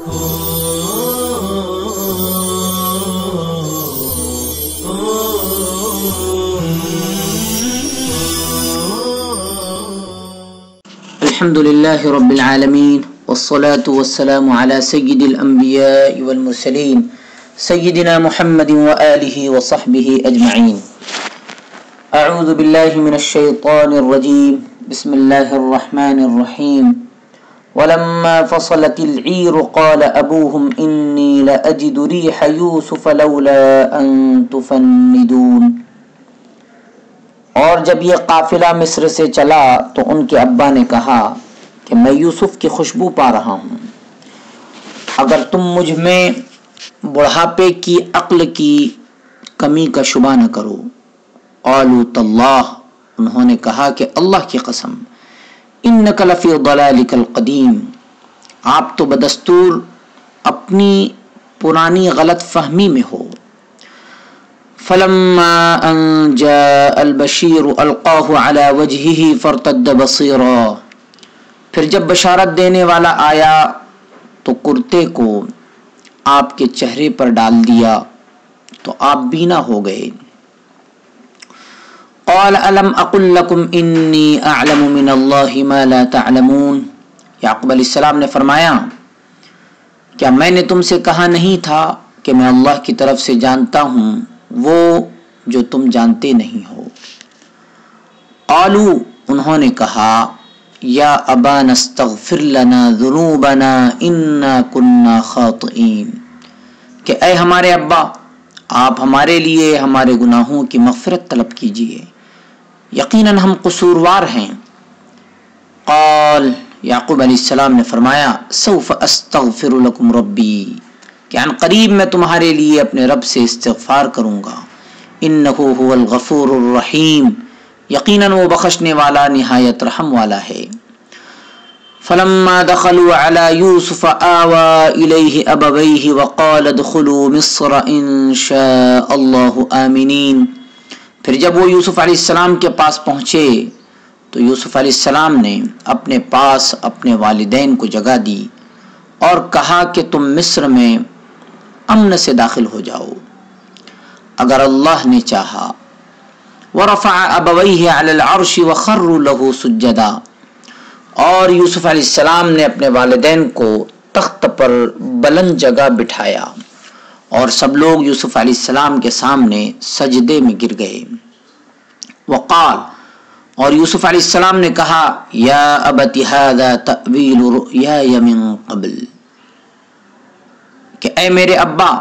الحمد لله رب العالمين والصلاة والسلام على سيد الأنبياء والمرسلين سيدنا محمد وآله وصحبه أجمعين. أعوذ بالله من الشيطان الرجيم. بسم الله الرحمن الرحيم. ولما فصلت العير قال أبوهم إني لأجد ريح يوسف لولا أن تفندون. اور جب یہ قافلہ مصر سے چلا تو ان کے ابا نے کہا کہ میں یوسف کی خوشبو پا رہا ہوں، اگر تم مجھ میں بڑھاپے کی عقل کی کمی کا شبہ نہ کرو. قالوا تاللہ، انہوں نے کہا کہ اللہ کی قسم، انک لفی ضلالک القدیم، آپ تو بدستور اپنی پرانی غلط فہمی میں ہو. فلما ان جاء البشیر القاہ علی وجہہ فارتد بصیرا، پھر جب بشارت دینے والا آیا تو کرتے کو آپ کے چہرے پر ڈال دیا تو آپ بینا ہو گئے. قال الم اقل لکم انی اعلم من اللہ ما لا تعلمون. یعقوب علیہ السلام نے فرمایا، کیا میں نے تم سے کہا نہیں تھا کہ میں اللہ کی طرف سے جانتا ہوں وہ جو تم جانتے نہیں ہو. قالوا، انہوں نے کہا، یا ابانا استغفر لنا ذنوبنا انا كنا خاطئین، کہ اے ہمارے ابا، آپ ہمارے لیے ہمارے گناہوں کی مغفرت طلب کیجئے، یقیناً ہم قصوروار ہیں. قال، یعقوب علیہ السلام نے فرمایا، سوف استغفر لکم ربی، کہ عن قریب میں تمہارے لیے اپنے رب سے استغفار کروں گا. انہ هو الغفور الرحیم، یقیناً وہ بخشنے والا نہایت رحم والا ہے. فلما دخلوا على يوسف آوى إليه أبويه وقال ادخلوا مصر إن شاء الله آمنين. پھر جب وہ یوسف علیہ السلام کے پاس پہنچے تو یوسف علیہ السلام نے اپنے پاس اپنے والدین کو جگہ دی اور کہا کہ تم مصر میں امن سے داخل ہو جاؤ اگر اللہ نے چاہا. ورفع ابویہ علی العرش وخروا له سجدا، اور یوسف علیہ السلام نے اپنے والدین کو تخت پر بلند جگہ بٹھایا اور سب لوگ یوسف علیہ السلام کے سامنے سجدے میں گر گئے. وقال، اور یوسف علیہ السلام نے کہا، یا ابت ھذا تأویل رؤیای من قبل، کہ اے میرے ابا،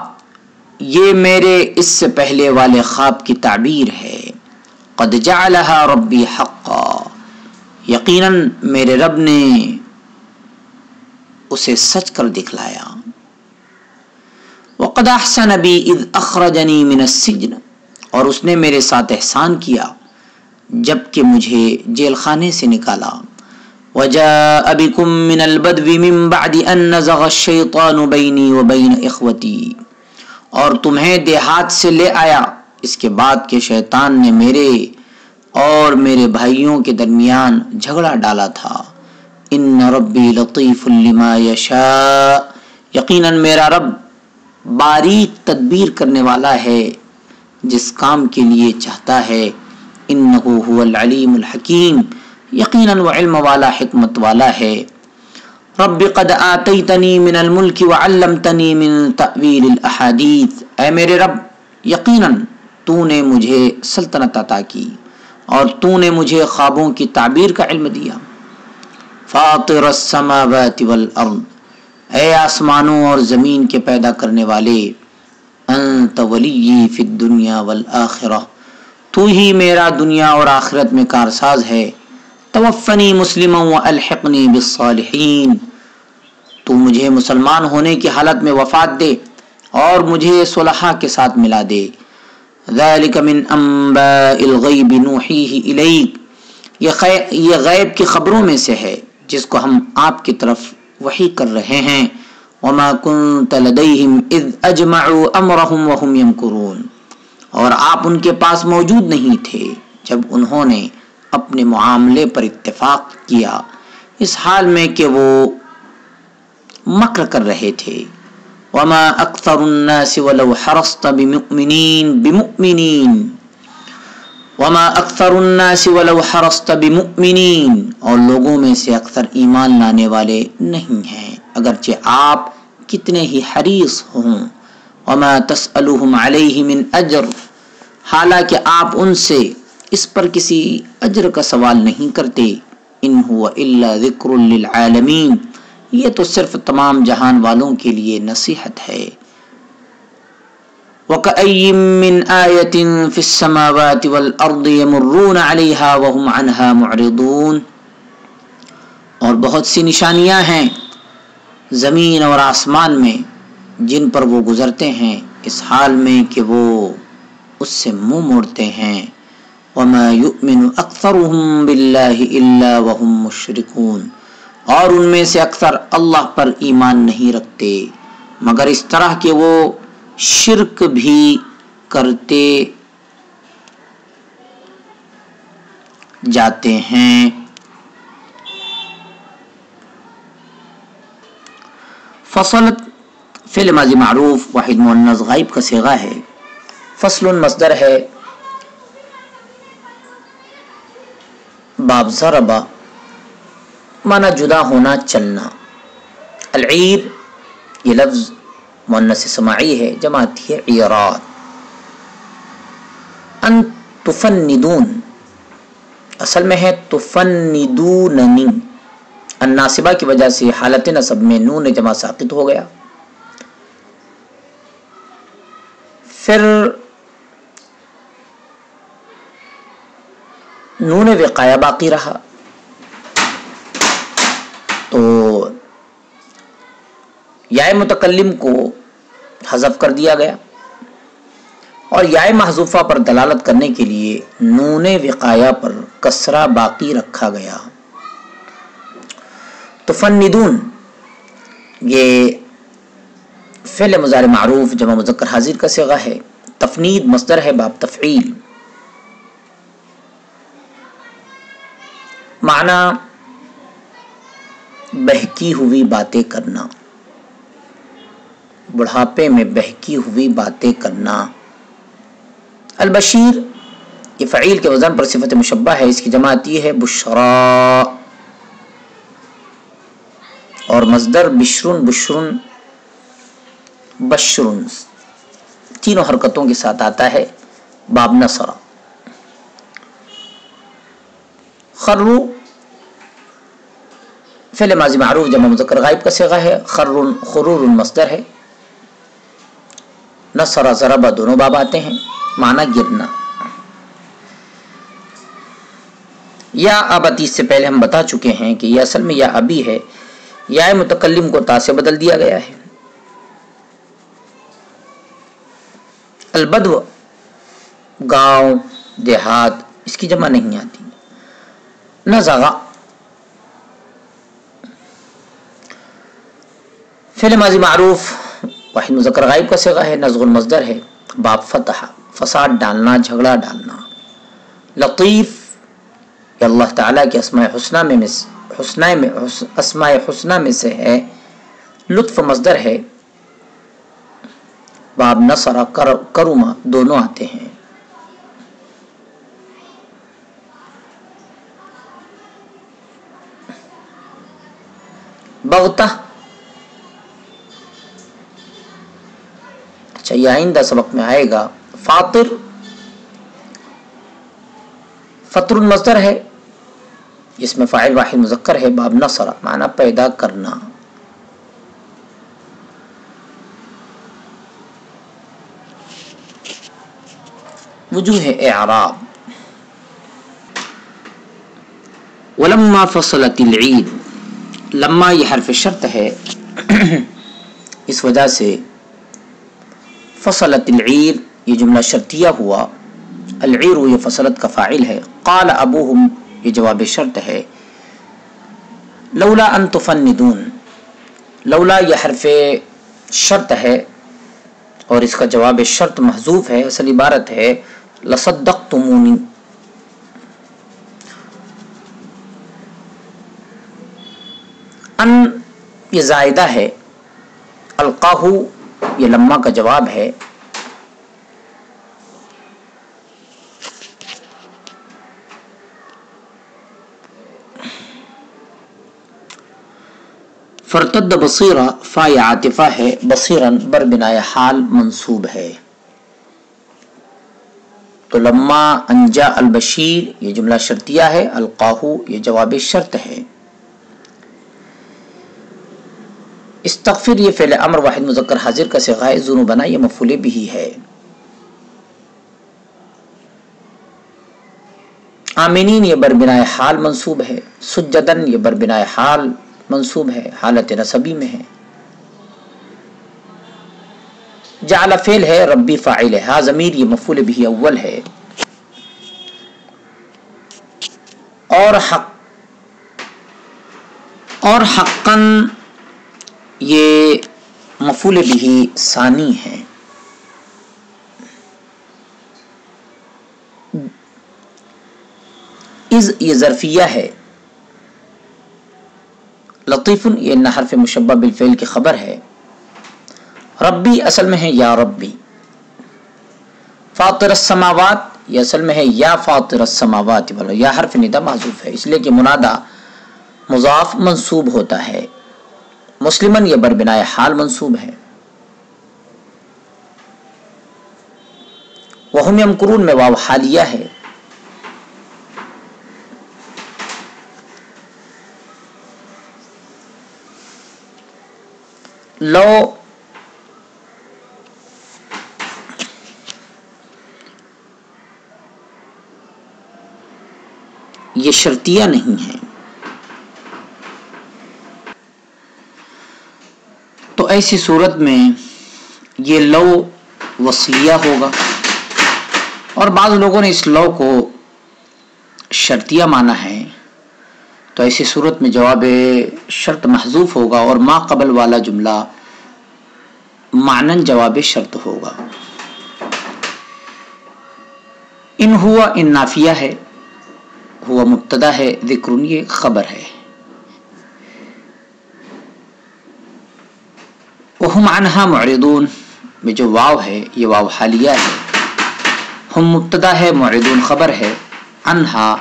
یہ میرے اس سے پہلے والے خواب کی تعبیر ہے. قد جعلها ربی حقا، یقیناً میرے رب نے اسے سچ کر دکھلایا. وقد احسن بی اذ اخرجنی من السجن، اور اس نے میرے ساتھ احسان کیا جب کہ مجھے جیل خانے سے نکالا. وجاء بكم من البدو من بعد ان نزغ الشیطان بینی وبین اخوتی، اور تمہیں دیہات سے لے آیا اس کے بعد کہ شیطان نے میرے اور میرے بھائیوں کے درمیان جھگڑا ڈالا تھا. ان ربی لطیف لما یشاء، یقیناً میرا رب باریک تدبیر کرنے والا ہے جس کام کے لیے چاہتا ہے. انہ هو العلیم الحکیم، یقیناً وہ علم والا حکمت والا ہے. رب قد آتیتنی من الملک وعلمتنی من تأویل الاحادیث، اے میرے رب، یقیناً تو نے مجھے سلطنت عطا کی اور تو نے مجھے خوابوں کی تعبیر کا علم دیا. فاطر السماوات والارض، اے آسمانوں اور زمین کے پیدا کرنے والے، انت ولی فی الدنیا والآخرہ، تو ہی میرا دنیا اور آخرت میں کارساز ہے. توفنی مسلما والحقنی بالصالحین، تو مجھے مسلمان ہونے کی حالت میں وفات دے اور مجھے صلحاء کے ساتھ ملا دے. ذالک من انباء الغیب نوحیہ الیک، یہ غیب کی خبروں میں سے ہے جس کو ہم آپ کی طرف وحی کر رہے ہیں. وما كنت لديهم اذ اجمعوا امرهم وهم يمكرون، اور آپ ان کے پاس موجود نہیں تھے جب انہوں نے اپنے معاملے پر اتفاق کیا، اس حال میں کہ وہ مکر کر رہے تھے. وما اکثر الناس ولو حرصت بمؤمنین وما اکثر الناس ولو حرصت بمؤمنین، اور لوگوں میں سے اکثر ایمان لانے والے نہیں ہیں اگرچہ آپ کتنے ہی حریص ہوں. وما تسألهم علیہ من اجر، حالانکہ آپ ان سے اس پر کسی اجر کا سوال نہیں کرتے. ان هو الا ذکر للعالمین، یہ تو صرف تمام جہان والوں کے لیے نصیحت ہے. وَكَأَيٍّ مِّنْ آيَةٍ فِي السَّمَاوَاتِ وَالْأَرْضِ يَمُرُّونَ عَلَيْهَا وَهُمْ عَنْهَا مُعْرِضُونَ، اور بہت سی نشانیاں ہیں زمین اور آسمان میں جن پر وہ گزرتے ہیں اس حال میں کہ وہ اس سے منہ موڑتے ہیں. وَمَا يُؤْمِنُ أَكْثَرُهُم بِاللَّهِ إِلَّا وَهُم مُشْرِكُونَ، اور ان میں سے اکثر اللہ پر ایمان نہیں رکھتے مگر اس طرح کہ وہ شرک بھی کرتے جاتے ہیں. فصلت فعل ماضی معروف واحد مؤنث غائب کا صیغہ ہے. فصل مصدر ہے. باب ضربا معنی جدا ہونا، چلنا. العیر یہ لفظ مؤنث سماعی ہے، جمع ہے عیرات. ان تفندون اصل میں ہے تفندوننی، الناصبہ کی وجہ سے حالت نصب میں نون جمع ساقط ہو گیا. پھر نون وقایا باقی رہا تو یا متکلم کو حذف کر دیا گیا اور یا محذوفہ پر دلالت کرنے کے لیے نون وقایا پر کسرہ باقی رکھا گیا. تفندون یہ فعل مضارع معروف جمع مذکر حاضر کا صیغہ ہے. تفنید مصدر ہے باب تفعیل. معنی بہکی ہوئی باتیں کرنا، بڑھاپے میں بہکی ہوئی باتیں کرنا. البشیر یہ فعیل کے وزن پر صفت مشبہ ہے، اس کی جمع آتی ہے بشرا، اور مصدر بشرن بشرن بشرن تینوں حرکتوں کے ساتھ آتا ہے. باب نصر. خرو فعل ماضی معروف جمع مذکر غائب کا صیغہ ہے. خرن خرور مصدر ہے. نصر ضرب دونوں باب آتے ہیں، معنی گرنا. یا ابتی سے پہلے ہم بتا چکے ہیں کہ یہ اصل میں یا ابی ہے، یا متکلم کو تا سے بدل دیا گیا ہے. البدو گاؤں دیہات، اس کی جمع نہیں آتی. نزغ فعل ماضی معروف واحد مذکر غائب کا صیغہ ہے. نزغ المصدر ہے. باب فتح فساد ڈالنا، جھگڑا ڈالنا. لطیف یہ اللہ تعالیٰ کے اسماء حسنہ میں سے ہے. لطف مصدر ہے. باب نصر کرما دونوں آتے ہیں. بغتہ اچھا یہ آئندہ سبق میں آئے گا. فاطر فطر مصدر ہے، جس میں فاعل واحد مذکر ہے. باب نصر معنی پیدا کرنا. وجوہ اعراب. ولما فصلت العید، لما یہ حرف شرط ہے اس وجہ سے فصلت العیر یہ جملہ شرطیہ ہوا. العیر یہ فصلت کا فاعل ہے. قال ابوہم یہ جواب شرط ہے. لولا ان تفندون، لولا یہ حرف شرط ہے اور اس کا جواب شرط محذوف ہے. اصل عبارت ہے لصدقتمونی. ان یہ زائدہ ہے، القاہ یہ لما کا جواب ہے، فرتد بصیرہ فا یا عاطفہ ہے، بصیرن بر بنائے حال منصوب ہے، تو لما انجا البشیر یہ جملہ شرطیہ ہے، القاہو یہ جواب شرط ہے، استغفر یہ فعل امر واحد مذکر حاضر کا صیغہ ہے، ذنوبنا یہ مفعول بھی ہے، آمینین یہ بربنائے حال منصوب ہے، سجدن یہ بربنائے حال منصوب ہے، حالت نصبی میں ہے، جعل فعل ہے، ربی فاعل ہے، ہا ضمیر یہ مفعول بھی اول ہے، اور حقاً یہ مفعول بھی ثانی ہے، اذ یہ ظرفیہ ہے، لطیف یہ حرف مشبہ بالفعل کی خبر ہے، ربی اصل میں ہے یا ربی، فاطر السماوات یہ اصل میں ہے یا فاطر السماوات، یا حرف ندا محذوف ہے اس لیے کہ منادہ مضاف منصوب ہوتا ہے، مسلمن یہ بربنائے حال منصوب ہے، وہم یمکرون میں واو حالیہ ہے، لو یہ شرطیہ نہیں ہے، تو ایسی صورت میں یہ لو وصلیہ ہوگا، اور بعض لوگوں نے اس لو کو شرطیہ مانا ہے، تو ایسی صورت میں جواب شرط محذوف ہوگا، اور ما قبل والا جملہ معنن جواب شرط ہوگا، ان ہوا ان نافیہ ہے، ہوا مبتدا ہے، ذکرن یہ خبر ہے، وہم عنہا معرضون میں جو واو ہے یہ واو حالیہ ہے، ہم مبتدا ہے، معرضون خبر ہے، عنہا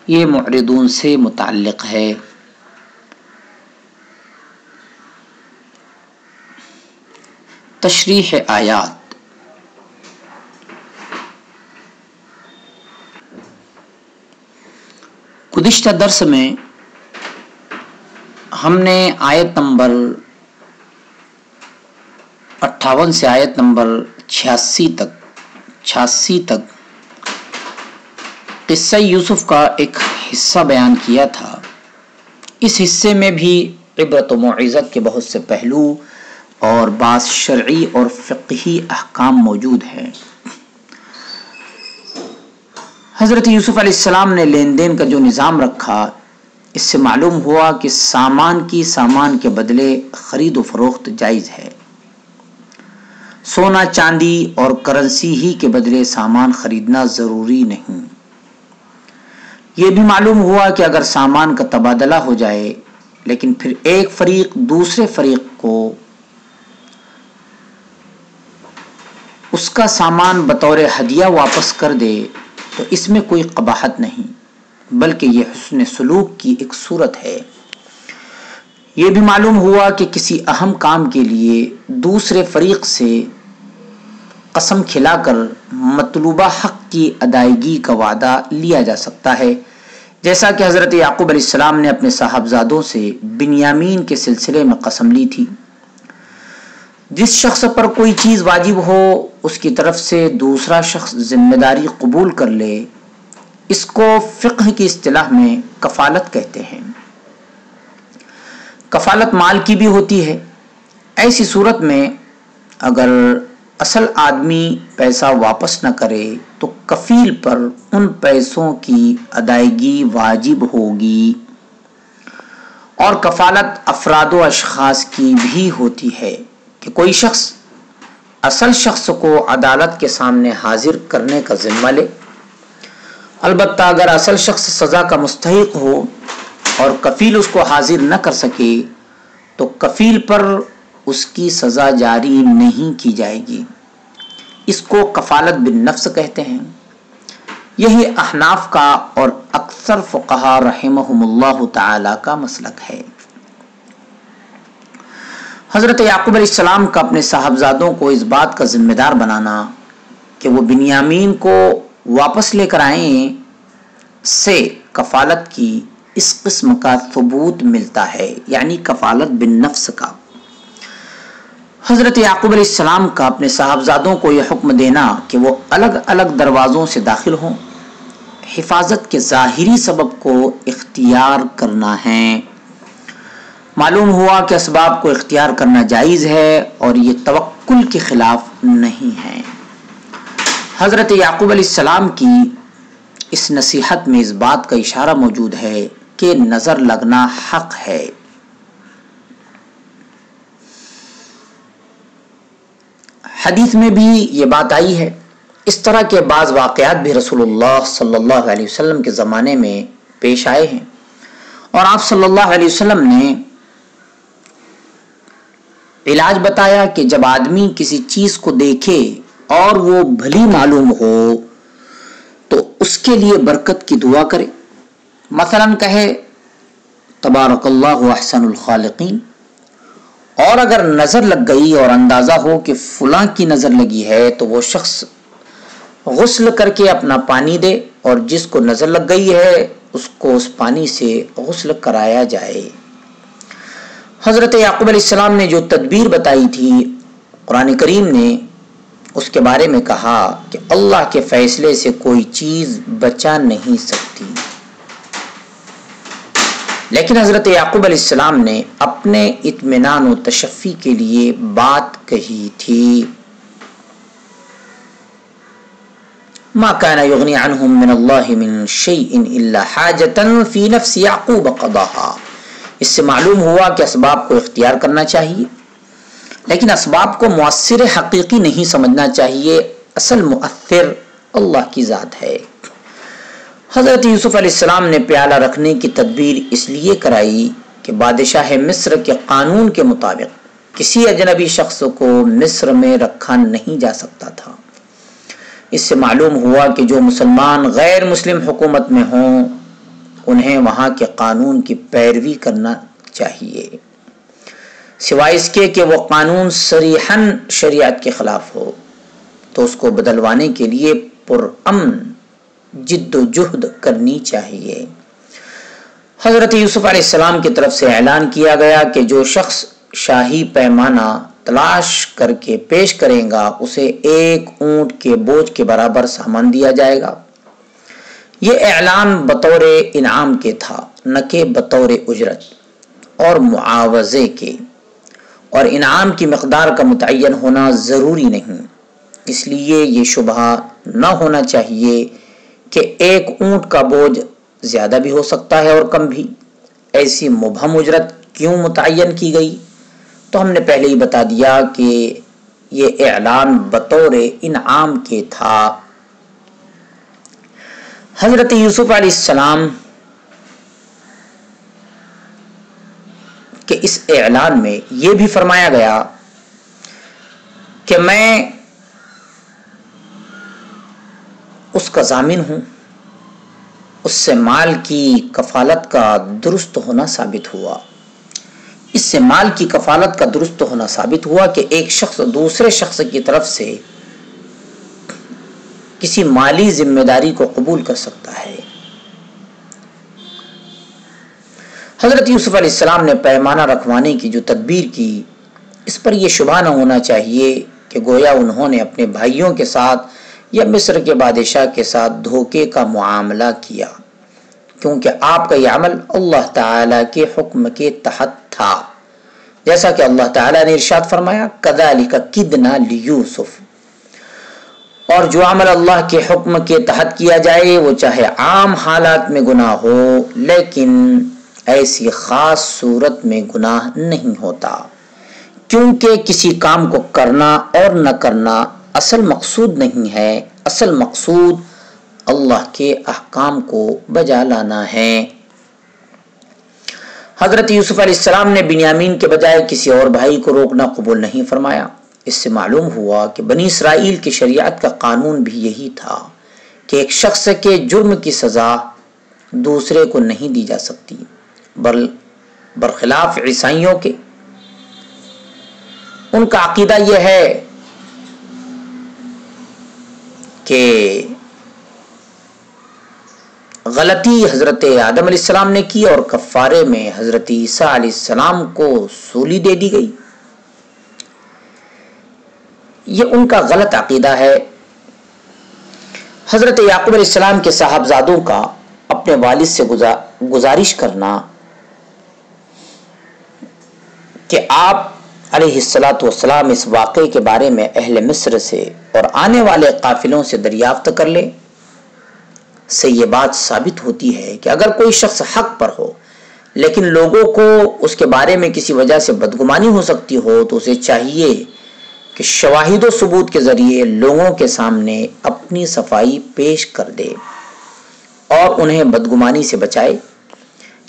یہ معرضون سے متعلق ہے، تشریح آیات، گزشتہ درس میں ہم نے آیت نمبر 58 سے آیت نمبر 86 تک قصہ یوسف کا ایک حصہ بیان کیا تھا، اس حصے میں بھی عبرت و موعظت کے بہت سے پہلو اور بعض شرعی اور فقہی احکام موجود ہیں۔ حضرت یوسف علیہ السلام نے لین دین کا جو نظام رکھا، اس سے معلوم ہوا کہ سامان کے بدلے خرید و فروخت جائز ہے، سونا چاندی اور کرنسی ہی کے بدلے سامان خریدنا ضروری نہیں۔ یہ بھی معلوم ہوا کہ اگر سامان کا تبادلہ ہو جائے لیکن پھر ایک فریق دوسرے فریق کو اس کا سامان بطور ہدیہ واپس کر دے تو اس میں کوئی قباحت نہیں، بلکہ یہ حسن سلوک کی ایک صورت ہے۔ یہ بھی معلوم ہوا کہ کسی اہم کام کے لیے دوسرے فریق سے قسم کھلا کر مطلوبہ حق کی ادائیگی کا وعدہ لیا جا سکتا ہے، جیسا کہ حضرت یعقوب علیہ السلام نے اپنے صاحبزادوں سے بنیامین کے سلسلے میں قسم لی تھی۔ جس شخص پر کوئی چیز واجب ہو اس کی طرف سے دوسرا شخص ذمہ داری قبول کر لے، اس کو فقہ کی اصطلاح میں کفالت کہتے ہیں۔ کفالت مال کی بھی ہوتی ہے۔ ایسی صورت میں اگر اصل آدمی پیسہ واپس نہ کرے تو کفیل پر ان پیسوں کی ادائیگی واجب ہوگی، اور کفالت افراد و اشخاص کی بھی ہوتی ہے کہ کوئی شخص اصل شخص کو عدالت کے سامنے حاضر کرنے کا ذمہ لے، البتہ اگر اصل شخص سزا کا مستحق ہو اور کفیل اس کو حاضر نہ کر سکے تو کفیل پر اس کی سزا جاری نہیں کی جائے گی۔ اس کو کفالت بالنفس کہتے ہیں۔ یہی احناف کا اور اکثر فقہا رحمہم اللہ تعالی کا مسلک ہے۔ حضرت یعقوب علیہ السلام کا اپنے صاحبزادوں کو اس بات کا ذمہ دار بنانا کہ وہ بنیامین کو واپس لے کر آئیں سے کفالت کی اس قسم کا ثبوت ملتا ہے، یعنی کفالت بالنفس کا۔ حضرت یعقوب علیہ السلام کا اپنے صاحبزادوں کو یہ حکم دینا کہ وہ الگ الگ دروازوں سے داخل ہوں، حفاظت کے ظاہری سبب کو اختیار کرنا ہے۔ معلوم ہوا کہ اسباب کو اختیار کرنا جائز ہے اور یہ توکل کے خلاف نہیں ہے۔ حضرت یعقوب علیہ السلام کی اس نصیحت میں اس بات کا اشارہ موجود ہے کہ نظر لگنا حق ہے۔ حدیث میں بھی یہ بات آئی ہے۔ اس طرح کے بعض واقعات بھی رسول اللہ صلی اللہ علیہ وسلم کے زمانے میں پیش آئے ہیں، اور آپ صلی اللہ علیہ وسلم نے علاج بتایا کہ جب آدمی کسی چیز کو دیکھے اور وہ بھلی معلوم ہو تو اس کے لیے برکت کی دعا کرے۔ مثلا کہے تبارک اللہ احسن الخالقین، اور اگر نظر لگ گئی اور اندازہ ہو کہ فلاں کی نظر لگی ہے تو وہ شخص غسل کر کے اپنا پانی دے، اور جس کو نظر لگ گئی ہے اس کو اس پانی سے غسل کرایا جائے۔ حضرت یعقوب علیہ السلام نے جو تدبیر بتائی تھی، قرآن کریم نے اس کے بارے میں کہا کہ اللہ کے فیصلے سے کوئی چیز بچا نہیں سکتی، لیکن حضرت یعقوب علیہ السلام نے اپنے اطمینان و تشفی کے لیے بات کہی تھی۔ ما كان يغني عنهم من الله من شيء الا حاجة في نفس يعقوب قضاها۔ اس سے معلوم ہوا کہ اسباب کو اختیار کرنا چاہیے، لیکن اسباب کو مؤثر حقیقی نہیں سمجھنا چاہیے، اصل مؤثر اللہ کی ذات ہے۔ حضرت یوسف علیہ السلام نے پیالہ رکھنے کی تدبیر اس لیے کرائی کہ بادشاہ مصر کے قانون کے مطابق کسی اجنبی شخص کو مصر میں رکھا نہیں جا سکتا تھا۔ اس سے معلوم ہوا کہ جو مسلمان غیر مسلم حکومت میں ہوں انہیں وہاں کے قانون کی پیروی کرنا چاہیے، سوائے اس کے کہ وہ قانون صریحاً شریعت کے خلاف ہو تو اس کو بدلوانے کے لیے پرامن جد و جہد کرنی چاہیے۔ حضرت یوسف علیہ السلام کی طرف سے اعلان کیا گیا کہ جو شخص شاہی پیمانہ تلاش کر کے پیش کرے گا اسے 1 اونٹ کے بوجھ کے برابر سامان دیا جائے گا۔ یہ اعلان بطور انعام کے تھا، نہ کہ بطور اجرت اور معاوضے کے، اور انعام کی مقدار کا متعین ہونا ضروری نہیں، اس لیے یہ شبہ نہ ہونا چاہیے کہ 1 اونٹ کا بوجھ زیادہ بھی ہو سکتا ہے اور کم بھی۔ ایسی مبہم اجرت کیوں متعین کی گئی؟ تو ہم نے پہلے ہی بتا دیا کہ یہ اعلان بطور انعام کے تھا۔ حضرت یوسف علیہ السلام کے اس اعلان میں یہ بھی فرمایا گیا کہ میں اس کا ضامن ہوں۔ اس سے مال کی کفالت کا درست ہونا ثابت ہوا۔ اس سے مال کی کفالت کا درست ہونا ثابت ہوا کہ ایک شخص دوسرے شخص کی طرف سے کسی مالی ذمہ داری کو قبول کر سکتا ہے۔ حضرت یوسف علیہ السلام نے پیمانہ رکھوانے کی جو تدبیر کی، اس پر یہ شبہ نہ ہونا چاہیے کہ گویا انہوں نے اپنے بھائیوں کے ساتھ یا مصر کے بادشاہ کے ساتھ دھوکے کا معاملہ کیا، کیونکہ آپ کا یہ عمل اللہ تعالی کے حکم کے تحت تھا، جیسا کہ اللہ تعالی نے ارشاد فرمایا کذالک کدنا لیوسف۔ اور جو عمل اللہ کے حکم کے تحت کیا جائے وہ چاہے عام حالات میں گناہ ہو، لیکن ایسی خاص صورت میں گناہ نہیں ہوتا، کیونکہ کسی کام کو کرنا اور نہ کرنا اصل مقصود نہیں ہے، اصل مقصود اللہ کے احکام کو بجا لانا ہے۔ حضرت یوسف علیہ السلام نے بنیامین کے بجائے کسی اور بھائی کو روکنا قبول نہیں فرمایا۔ اس سے معلوم ہوا کہ بنی اسرائیل کی شریعت کا قانون بھی یہی تھا کہ ایک شخص کے جرم کی سزا دوسرے کو نہیں دی جا سکتی، برخلاف عیسائیوں کے۔ ان کا عقیدہ یہ ہے کہ غلطی حضرت آدم علیہ السلام نے کی اور کفارے میں حضرت عیسیٰ علیہ السلام کو سولی دے دی گئی۔ یہ ان کا غلط عقیدہ ہے۔ حضرت یعقوب علیہ السلام کے صاحبزادوں کا اپنے والد سے گزارش کرنا کہ آپ علیہ السلام اس واقعے کے بارے میں اہل مصر سے اور آنے والے قافلوں سے دریافت کر لیں، سے یہ بات ثابت ہوتی ہے کہ اگر کوئی شخص حق پر ہو لیکن لوگوں کو اس کے بارے میں کسی وجہ سے بدگمانی ہو سکتی ہو تو اسے چاہیے کہ شواہد و ثبوت کے ذریعے لوگوں کے سامنے اپنی صفائی پیش کر دے اور انہیں بدگمانی سے بچائے۔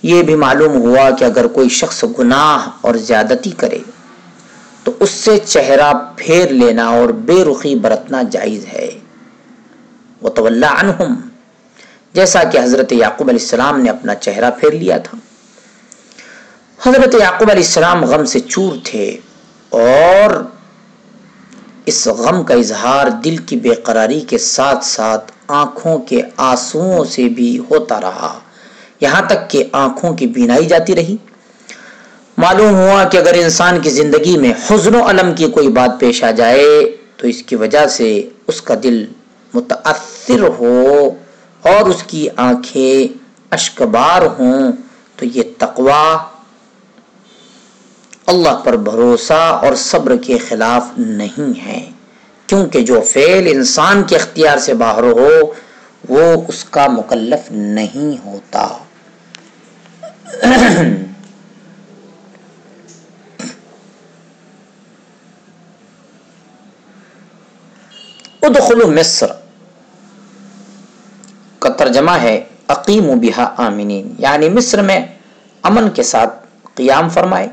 یہ بھی معلوم ہوا کہ اگر کوئی شخص گناہ اور زیادتی کرے تو اس سے چہرہ پھیر لینا اور بے رخی برتنا جائز ہے۔ وَتَوَلَّى عَنْهُمْ، جیسا کہ حضرت یعقوب علیہ السلام نے اپنا چہرہ پھیر لیا تھا۔ حضرت یعقوب علیہ السلام غم سے چور تھے اور اس غم کا اظہار دل کی بے قراری کے ساتھ ساتھ آنکھوں کے آنسوؤں سے بھی ہوتا رہا، یہاں تک کہ آنکھوں کی بینائی جاتی رہی۔ معلوم ہوا کہ اگر انسان کی زندگی میں حزن و الم کی کوئی بات پیش آ جائے تو اس کی وجہ سے اس کا دل متاثر ہو اور اس کی آنکھیں اشکبار ہوں تو یہ تقوی، اللہ پر بھروسہ اور صبر کے خلاف نہیں ہے، کیونکہ جو فعل انسان کے اختیار سے باہر ہو وہ اس کا مکلف نہیں ہوتا۔ ادخلوا مصر کا ترجمہ ہے اقیموا بہا آمنین، یعنی مصر میں امن کے ساتھ قیام فرمائے۔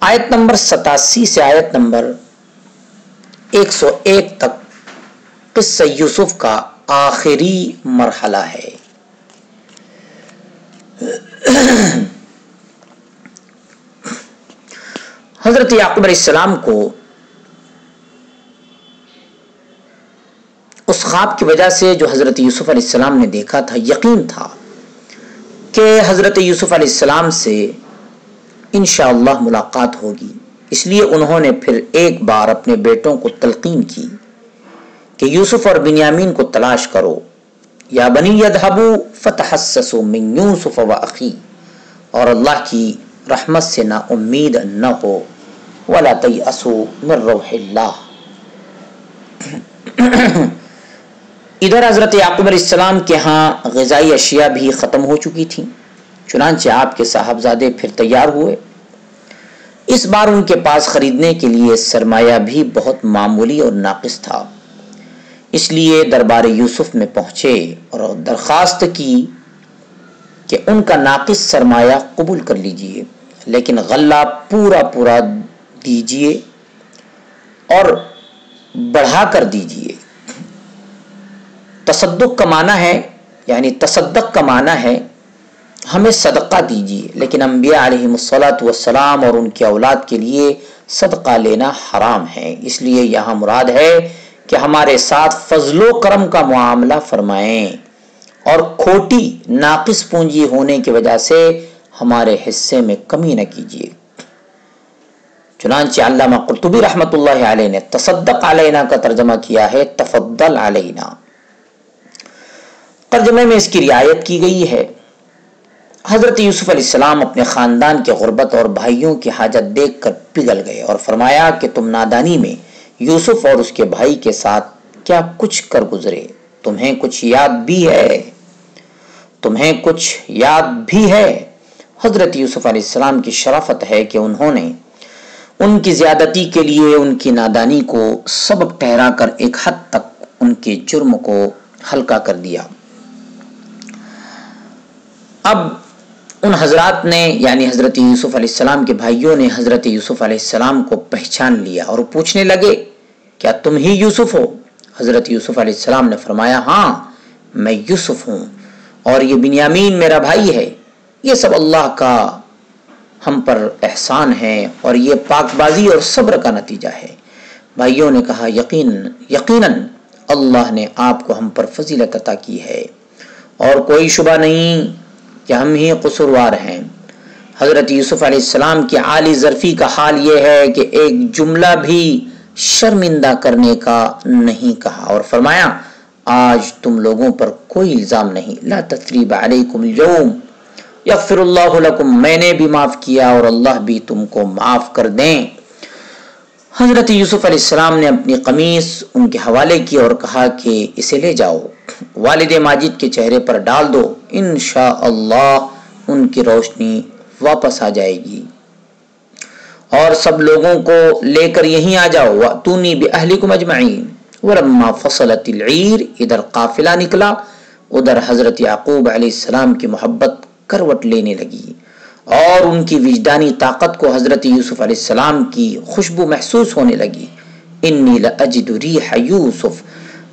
آیت نمبر 87 سے آیت نمبر 101 تک قصہ یوسف کا آخری مرحلہ ہے۔ حضرت یعقوب علیہ السلام کو اس خواب کی وجہ سے جو حضرت یوسف علیہ السلام نے دیکھا تھا یقین تھا کہ حضرت یوسف علیہ السلام سے انشاءاللہ ملاقات ہوگی، اس لیے انہوں نے پھر ایک بار اپنے بیٹوں کو تلقین کی کہ یوسف اور بنیامین کو تلاش کرو، یا بنی یذهبوا فتحسسوا من یوسف واخیہ، اور اللہ کی رحمت سے نا امید نہ ہو، ولا تیأسوا من روح اللہ۔ ادھر حضرت یعقوب علیہ السلام کے ہاں غذائی اشیاء بھی ختم ہو چکی تھیں، چنانچہ آپ کے صاحبزادے پھر تیار ہوئے۔ اس بار ان کے پاس خریدنے کے لیے سرمایہ بھی بہت معمولی اور ناقص تھا، اس لیے دربار یوسف میں پہنچے اور درخواست کی کہ ان کا ناقص سرمایہ قبول کر لیجئے، لیکن غلہ پورا دیجئے اور بڑھا کر دیجئے۔ تصدق کا معنی ہے، یعنی تصدق کا معنی ہے ہمیں صدقہ دیجیے، لیکن انبیاء علیہم السلام اور ان کے اولاد کے لیے صدقہ لینا حرام ہے، اس لیے یہاں مراد ہے کہ ہمارے ساتھ فضل و کرم کا معاملہ فرمائیں اور کھوٹی ناقص پونجی ہونے کی وجہ سے ہمارے حصے میں کمی نہ کیجیے۔ چنانچہ علامہ قرطبی رحمۃ اللہ علیہ نے تصدق علینا کا ترجمہ کیا ہے تفضل علینا۔ ترجمے میں اس کی رعایت کی گئی ہے۔ حضرت یوسف علیہ السلام اپنے خاندان کے غربت اور بھائیوں کی حاجت دیکھ کر پگھل گئے اور فرمایا کہ تم نادانی میں یوسف اور اس کے بھائی کے ساتھ کیا کچھ کر گزرے، تمہیں کچھ یاد بھی ہے۔ حضرت یوسف علیہ السلام کی شرافت ہے کہ انہوں نے ان کی زیادتی کے لیے ان کی نادانی کو سبب ٹھہرا کر ایک حد تک ان کے جرم کو ہلکا کر دیا۔ اب ان حضرات نے یعنی حضرت یوسف علیہ السلام کے بھائیوں نے حضرت یوسف علیہ السلام کو پہچان لیا اور پوچھنے لگے کیا تم ہی یوسف ہو؟ حضرت یوسف علیہ السلام نے فرمایا ہاں میں یوسف ہوں اور یہ بنیامین میرا بھائی ہے، یہ سب اللہ کا ہم پر احسان ہے اور یہ پاک بازی اور صبر کا نتیجہ ہے۔ بھائیوں نے کہا یقیناً اللہ نے آپ کو ہم پر فضیلت عطا کی ہے اور کوئی شبہ نہیں کہ ہم ہی قصوروار ہیں۔ حضرت یوسف علیہ السلام کی عالی ظرفی کا حال یہ ہے کہ ایک جملہ بھی شرمندہ کرنے کا نہیں کہا اور فرمایا آج تم لوگوں پر کوئی الزام نہیں، لا تثریب علیکم اليوم یغفر اللہ لکم، میں نے بھی معاف کیا اور اللہ بھی تم کو معاف کر دیں۔ حضرت یوسف علیہ السلام نے اپنی قمیص ان کے حوالے کی اور کہا کہ اسے لے جاؤ، والد ماجد کے چہرے پر ڈال دو، انشاءاللہ ان کی روشنی واپس آ جائے گی اور سب لوگوں کو لے کر یہیں آ جاؤ، وَأْتُونِي بِأَهْلِكُمْ أَجْمَعِينَ۔ وَلَمَّا فَصَلَتِ الْعِيرُ، ادھر قافلہ نکلا، ادھر حضرت یعقوب علیہ السلام کی محبت کروٹ لینے لگی اور ان کی وجدانی طاقت کو حضرت یوسف علیہ السلام کی خوشبو محسوس ہونے لگی۔ انی لأجد ریح یوسف،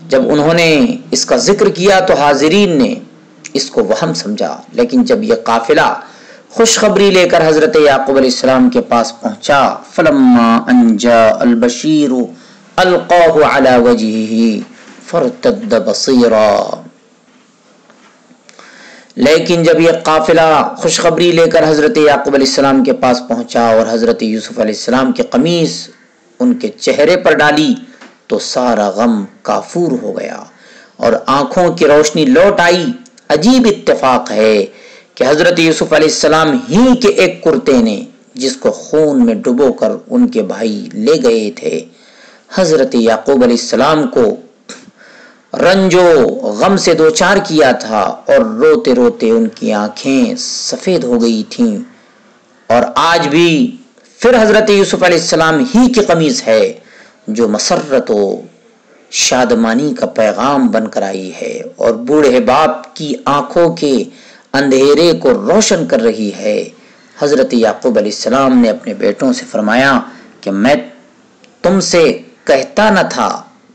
جب انہوں نے اس کا ذکر کیا تو حاضرین نے اس کو وہم سمجھا، لیکن جب یہ قافلہ خوشخبری لے کر حضرت یعقوب علیہ السلام کے پاس پہنچا، فلما ان جاء البشیر القاہ علی وجہہ فارتد بصیرا، لیکن جب یہ قافلہ خوشخبری لے کر حضرت یعقوب علیہ السلام کے پاس پہنچا اور حضرت یوسف علیہ السلام کی قمیص ان کے چہرے پر ڈالی تو سارا غم کافور ہو گیا اور آنکھوں کی روشنی لوٹ آئی۔ عجیب اتفاق ہے کہ حضرت یوسف علیہ السلام ہی کے ایک کرتے نے جس کو خون میں ڈبو کر ان کے بھائی لے گئے تھے، حضرت یعقوب علیہ السلام کو رنج و غم سے دوچار کیا تھا اور روتے روتے ان کی آنکھیں سفید ہو گئی تھیں، اور آج بھی پھر حضرت یوسف علیہ السلام ہی کی قمیص ہے جو مسرت و شادمانی کا پیغام بن کر آئی ہے اور بوڑھے باپ کی آنکھوں کے اندھیرے کو روشن کر رہی ہے۔ حضرت یعقوب علیہ السلام نے اپنے بیٹوں سے فرمایا کہ میں تم سے کہتا نہ تھا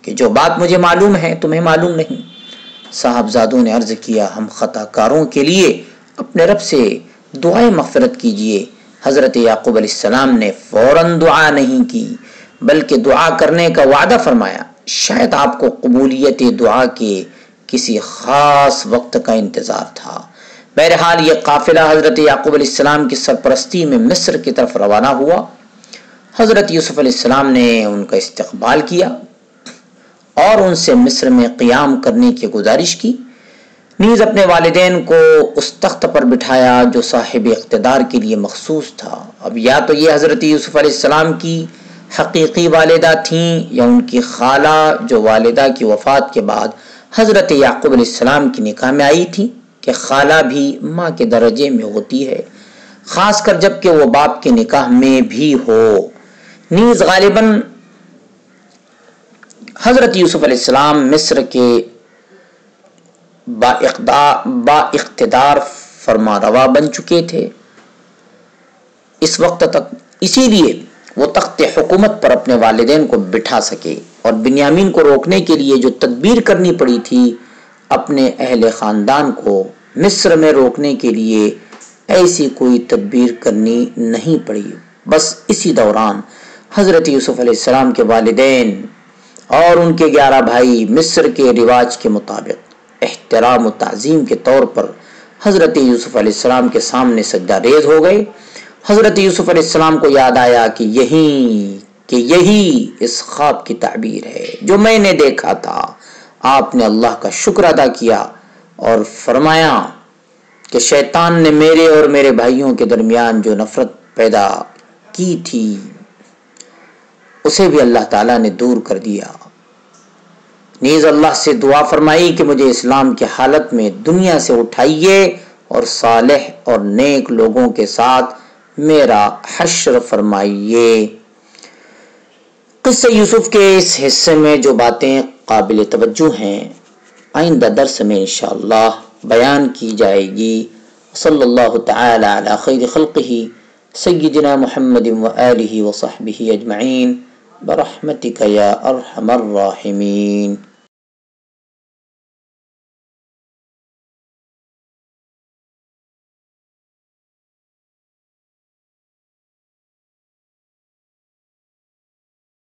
کہ جو بات مجھے معلوم ہے تمہیں معلوم نہیں؟ صاحبزادوں نے عرض کیا ہم خطا کاروں کے لیے اپنے رب سے دعائے مغفرت کیجیے۔ حضرت یعقوب علیہ السلام نے فوراً دعا نہیں کی بلکہ دعا کرنے کا وعدہ فرمایا، شاید آپ کو قبولیت دعا کے کسی خاص وقت کا انتظار تھا۔ بہرحال یہ قافلہ حضرت یعقوب علیہ السلام کی سرپرستی میں مصر کی طرف روانہ ہوا۔ حضرت یوسف علیہ السلام نے ان کا استقبال کیا اور ان سے مصر میں قیام کرنے کی گزارش کی، نیز اپنے والدین کو اس تخت پر بٹھایا جو صاحب اقتدار کے لیے مخصوص تھا۔ اب یا تو یہ حضرت یوسف علیہ السلام کی حقیقی والدہ تھیں یا ان کی خالہ جو والدہ کی وفات کے بعد حضرت یعقوب علیہ السلام کی نکاح میں آئی تھی، کہ خالہ بھی ماں کے درجے میں ہوتی ہے، خاص کر جب کہ وہ باپ کے نکاح میں بھی ہو۔ نیز غالباً حضرت یوسف علیہ السلام مصر کے با اقتدار فرما روا بن چکے تھے اس وقت تک، اسی لیے وہ تخت حکومت پر اپنے والدین کو بٹھا سکے، اور بنیامین کو روکنے کے لیے جو تدبیر کرنی پڑی تھی اپنے اہل خاندان کو مصر میں روکنے کے لیے ایسی کوئی تدبیر کرنی نہیں پڑی۔ بس اسی دوران حضرت یوسف علیہ السلام کے والدین اور ان کے 11 بھائی مصر کے رواج کے مطابق احترام و تعظیم کے طور پر حضرت یوسف علیہ السلام کے سامنے سجدہ ریز ہو گئے۔ حضرت یوسف علیہ السلام کو یاد آیا کہ یہی اس خواب کی تعبیر ہے جو میں نے دیکھا تھا۔ آپ نے اللہ کا شکر ادا کیا اور فرمایا کہ شیطان نے میرے اور میرے بھائیوں کے درمیان جو نفرت پیدا کی تھی اسے بھی اللہ تعالیٰ نے دور کر دیا۔ نیز اللہ سے دعا فرمائی کہ مجھے اسلام کی حالت میں دنیا سے اٹھائیے اور صالح اور نیک لوگوں کے ساتھ میرا حشر فرمائیے۔ قصہ یوسف کے اس حصے میں جو باتیں قابل توجہ ہیں آئندہ درس میں انشاءاللہ بیان کی جائے گی۔ صلی اللہ تعالی علی خیر خلقہ سیدنا محمد وآلہ وصحبہ اجمعین برحمتک یا ارحم الراحمین.